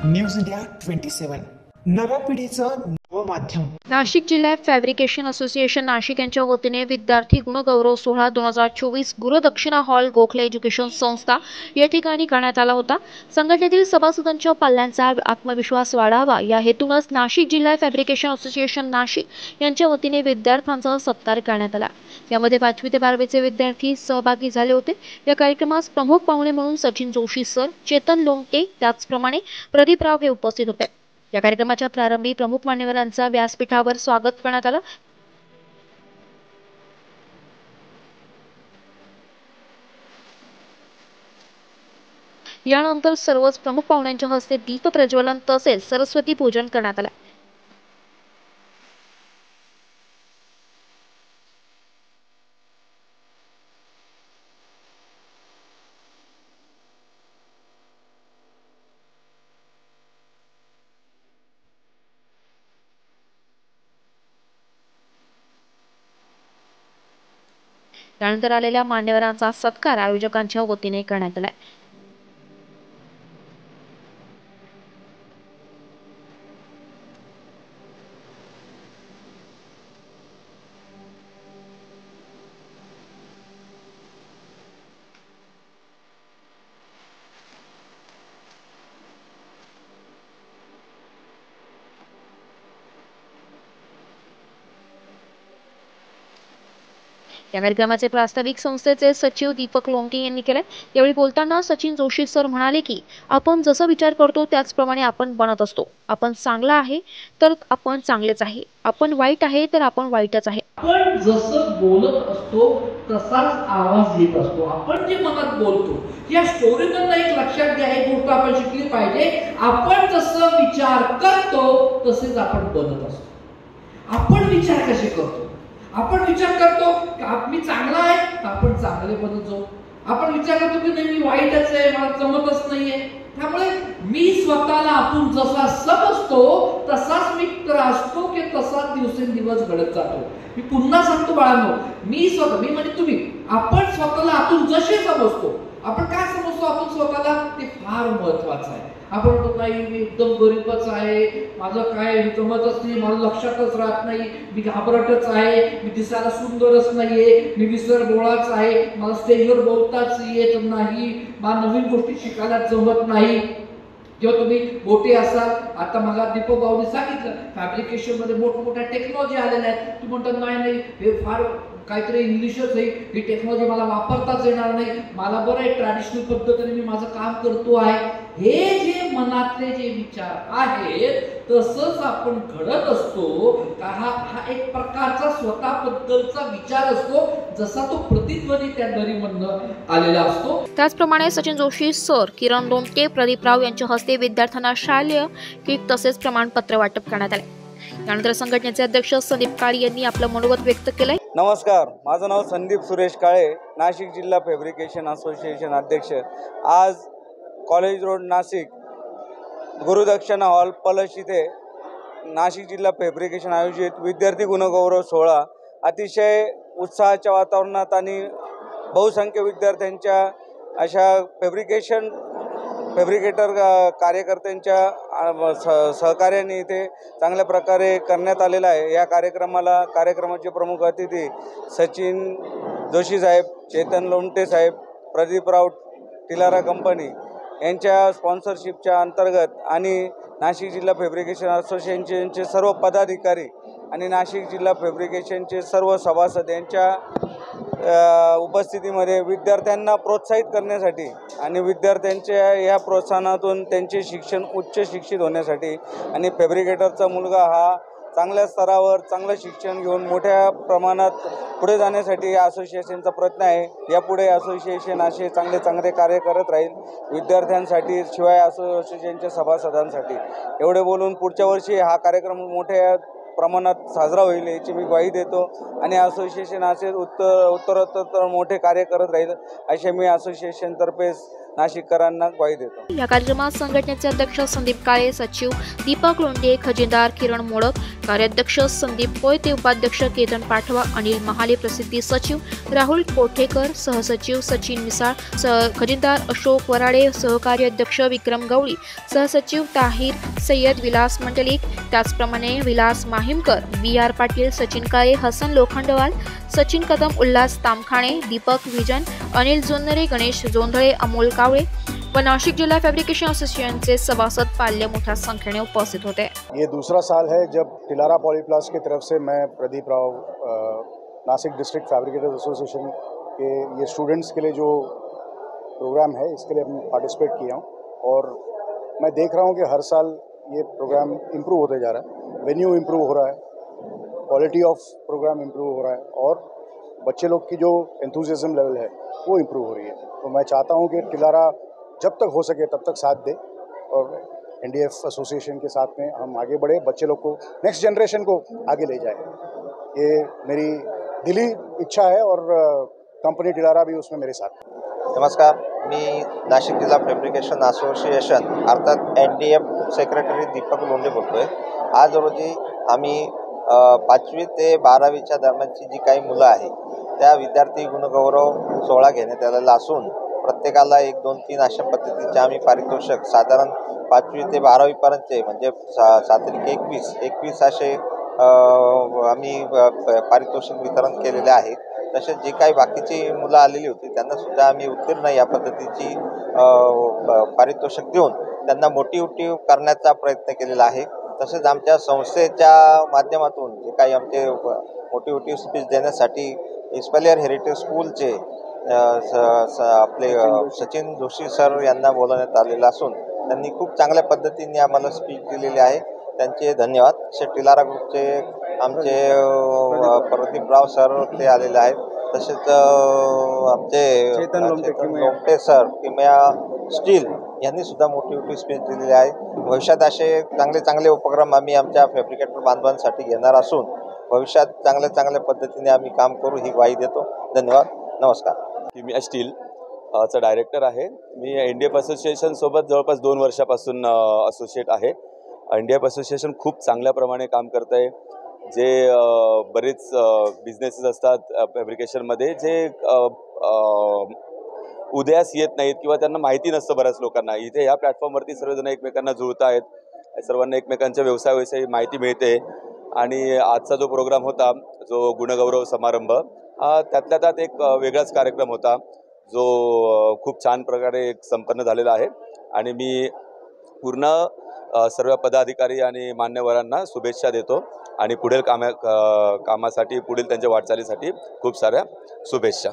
News India 27 नव्या पिढीचं नवं माध्यम। नाशिक जिल्हा फॅब्रिकेशन असोसिएशन नाशिक यांच्या वतीने विद्यार्थी गुणगौरव सोहळा 2024 गुरुदक्षिणा हॉल गोखले एज्युकेशन संस्था या ठिकाणी करण्यात आला होता। संघटनेतील सभासदांच्या पाल्यांचा आत्मविश्वास वाढावा या हेतूनच नाशिक जिल्हा फॅब्रिकेशन असोसिएशन नाशिक यांच्या वतीने विद्यार्थ्यांचा सत्कार करण्यात आला। यामध्ये 5वी ते 12वीचे विद्यार्थी सहभागी झाले होते। या कार्यक्रमास प्रमुख पाहुणे म्हणून सचिन जोशी सर, चेतन लोमटे, त्याचप्रमाणे प्रदीपराव हे उपस्थित होते। या कार्यक्रमाच्या प्रारंभी प्रमुख मान्यवरांचा व्यासपीठावर स्वागत करण्यात आलं। यानंतर सर्वच प्रमुख पाहुण्यांच्या हस्ते दीप प्रज्वलन तसेच सरस्वती पूजन करण्यात आले। त्यानंतर आलेल्या मान्यवरांचा सत्कार आयोजकांच्या वतीने करण्यात आला। या कार्यक्रमाचे प्रास्ताविक संस्थेचे सचिव दीपक लोमटे यांनी केले। यावेळी बोलताना सचिन जोशी सर म्हणाले की आपण जसं विचार करतो त्याचप्रमाणे आपण बनत असतो। आपण चांगला आहे तर आपण चांगलेच आहे, आपण वाईट आहे तर आपण वाईटच आहे। आपण जसं बोलत असतो तसाच आवाज येत असतो। आपण जे मनात बोलतो या स्टोरीमधनं एक लक्षात घ्या, एक गोष्ट आपण शिकली पाहिजे। आपण जसं विचार करतो तसेच आपण बनत असतो। आपण विचार कसे करतो? आपण विचार करतो की मी चांगला आहे तर आपण चांगले बनत जाऊ। आपण विचार करतो की नाही मी वाईटच आहे, मला जमतच नाहीये। त्यामुळे मी स्वतःला आपण जसा समजतो तसाच मित्र असतो की तसाच दिवसेंदिवस घडत जातो। मी पुन्हा सांगतो बाळांनो, मी म्हणजे तुम्ही, आपण स्वतःला आपण जसे समजतो, आपण काय समजतो आपण स्वतःला ते फार महत्वाचं आहे। आपण म्हणतो नाही मी एकदम गरीबच आहे, माझं काय जमतच नाही, मला लक्षातच राहत नाही, मी घाबरटच आहे, मी दिसायला सुंदरच नाहीये, मी विसरबोळाच आहे, मला स्टेजवर बोलताच येत नाही, मला नवीन गोष्टी शिकायला जमत नाही। जेव्हा तुम्ही मोठे असाल, आता मला दीपक भाऊनी सांगितलं फॅब्रिकेशन मध्ये मोठमोठ्या टेक्नॉलॉजी आलेल्या आहेत, तुम्ही म्हणतात नाही हे फार काहीतरी इंग्लिशच आहे, ही टेक्नॉलॉजी मला वापरताच येणार नाही, मला बरं आहे ट्रॅडिशनल पद्धतीने मी माझं काम करतो आहे। हे जे मनातले जे विचार आहेत तसंच आपण घडत असतो। हा एक प्रकारचा स्वतःबद्दलचा विचार असतो, जसा तो प्रतिध्वनी त्या दरीमधनं आलेला असतो। त्याचप्रमाणे सचिन जोशी सर, किरण लोमटे, प्रदीपराव यांच्या हस्ते विद्यार्थ्यांना शालेय किट तसेच प्रमाणपत्र वाटप करण्यात आले। त्यानंतर संघटनेचे अध्यक्ष संदीप काळे यांनी आपलं मनोगत व्यक्त केलंय। नमस्कार, माझं नाव संदीप सुरेश काळे, नाशिक जिल्हा फॅब्रिकेशन असोसिएशन अध्यक्ष। आज college road Nashik Gurudakshina hall पलश इथे नाशिक जिल्हा फॅब्रिकेशन आयोजित विद्यार्थी गुणगौरव सोहळा अतिशय उत्साहाच्या वातावरणात आणि बहुसंख्य विद्यार्थ्यांच्या अशा फॅब्रिकेटर कार्यकर्त्यांच्या सहकार्याने इथे चांगल्या प्रकारे करण्यात आलेला आहे। या कार्यक्रमाचे प्रमुख अतिथी सचिन जोशी साहेब, चेतन लोमटे साहेब, प्रदीपराव टिलारा कंपनी यांच्या स्पॉन्सरशिपच्या अंतर्गत आणि नाशिक जिल्हा फॅब्रिकेशन असोसिएशनचे सर्व पदाधिकारी आणि नाशिक जिल्हा फॅब्रिकेशनचे सर्व सभासद यांच्या उपस्थितीमध्ये विद्यार्थ्यांना प्रोत्साहित करण्यासाठी आणि विद्यार्थ्यांच्या या प्रोत्साहनातून त्यांचे शिक्षण उच्च शिक्षित होण्यासाठी आणि फॅब्रिकेटरचा मुलगा हा चांगल्या स्तरावर चांगलं शिक्षण घेऊन मोठ्या प्रमाणात पुढे जाण्यासाठी या असोसिएशनचा प्रयत्न आहे। यापुढे असोसिएशन असे चांगले कार्य करत राहील विद्यार्थ्यांसाठी, शिवाय असोसिएशनच्या सभासदांसाठी। एवढे बोलून पुढच्या वर्षी हा कार्यक्रम मोठ्या प्रमाणात साजरा होईल याची मी ग्वाही देतो आणि असोसिएशन असे उत्तरोत्तर मोठे कार्य करत राहील असे मी असोसिएशनतर्फे नाशिककरांना ग्वाही देतो. या कार्यक्रमात संघटनेचे अध्यक्ष संदीप काळे, सचिव दीपक लोंढे, खजिनदार किरण मोडक, कार्याध्यक्ष संदीप कोयते, उपाध्यक्ष केतन पाठवा, अनिल महाले, प्रसिद्धी सचिव राहुल कोठेकर, सहसचिव सचिन मिसाळ, खजिनदार अशोक वराडे, सहकारी अध्यक्ष विक्रम गवळी, सहसचिव ताहिर सय्यद, विलास मंडलिक, त्याचप्रमाणे विलास माहिमकर, BR पाटील, सचिन काळे, हसन लोखंडवाल, सचिन कदम, उल्हास तामखाणे, दीपक विजन, अनिल जोंधळे, गणेश जोंधळे, अमोल कावळे व नाशिक जिला फैब्रिकेशन एसोसिएशनचे सभासद पाल्य मोठ्या संख्येने उपस्थित होते. ये दूसरा साल है जब टिलारा पॉलीप्लास की तरफ से मैं प्रदीप राव नासिक डिस्ट्रिक्ट फैब्रिकेटर्स एसोसिएशन के ये स्टूडेंट्स के लिए जो प्रोग्राम है इसके लिए पार्टिसिपेट किया हूँ और मैं देख रहा हूँ कि हर साल ये प्रोग्राम इम्प्रूव होते जा रहा है, वेन्यू इम्प्रूव हो रहा है, क्वालिटी ऑफ प्रोग्राम इम्प्रूव हो रहा है और बच्चे लोग की जो एंथुसियाज्म लेवल है वो इम्प्रूव हो रही है. तो मैं चाहता हूँ कि टिलारा जब तक हो सके तब तक साथ दे और NDF एसोसिएशन के साथ में हम आगे बढ़े, बच्चे लोग को नेक्स्ट जनरेशन को आगे ले जाए. ये मेरी दिली इच्छा है और कंपनी टिलारा भी उसमें मेरे साथ. नमस्कार, मी नाशिक जिल्हा फॅब्रिकेशन असोसिएशन अर्थात NDF सेक्रेटरी दीपक लोंढे बोलतोय. आज रोजी आम्ही 5वी ते 12वीच्या दरम्यानची जी काही मुलं आहे त्या विद्यार्थी गुणगौरव सोहळा घेण्यात आलेला असून प्रत्येकाला 1, 2, 3 अशा पद्धतीचे आम्ही पारितोषिक साधारण 5वी ते 12वी पर्यंतचे म्हणजे 7-21 असे आम्ही पारितोषिक वितरण केलेले आहे. तसेच जी काही बाकीची मुलं आलेली होती त्यांना सुद्धा आम्ही उत्तीर्ण या पद्धतीची पारितोषिक देऊन त्यांना मोटिवेटिव्ह करण्याचा प्रयत्न केलेला आहे. तसेच आमच्या संस्थेच्या माध्यमातून जे काही आमचे मोटिवेटिव्ह स्पीच देण्यासाठी इस्पेलियर हेरिटेज स्कूलचे आपले सचिन जोशी सर यांना बोलवण्यात आलेलं असून त्यांनी खूप चांगल्या पद्धतीने आम्हाला स्पीच दिलेली आहे. त्यांचे धन्यवाद. टिलारा ग्रुपचे आमचे प्रदीपराव सर ते आलेले आहेत. तसेच आमचे चेतन लोमटे सर किमया स्टील यांनी सुद्धा मोटिवेटिव्ह स्पीच दिलेली आहे. भविष्यात असे चांगले उपक्रम आम्ही आमच्या फॅब्रिकेटर बांधवांसाठी घेणार असून भविष्यात चांगल्या पद्धतीने आम्ही काम करू ही ग्वाही देतो. धन्यवाद. नमस्कार. किमया स्टील चा डायरेक्टर आहे. मी NDF असोसिएशन सोबत जवळपास 2 वर्षापासून असोसिएट आहे. NDF असोसिएशन खूप चांगल्या प्रमाणे काम करत आहे. जे बरेच बिझनेसेस असतात फॅब्रिकेशनमध्ये जे उदयास येत नाहीत किंवा त्यांना माहिती नसतं बऱ्याच लोकांना, इथे ह्या प्लॅटफॉर्मवरती सर्वजण एकमेकांना जुळत आहेत, सर्वांना एकमेकांच्या व्यवसायाविषयी माहिती मिळते. आणि आजचा जो प्रोग्राम होता जो गुणगौरव समारंभ त्यातल्या त्यात एक वेगळाच कार्यक्रम होता जो खूप छान प्रकारे संपन्न झालेला आहे. आणि मी पूर्ण सर्व पदाधिकारी आणि मान्यवरांना शुभेच्छा देतो आणि पुढील कामासाठी पुढील त्यांच्या वाटचालीसाठी खूप साऱ्या शुभेच्छा.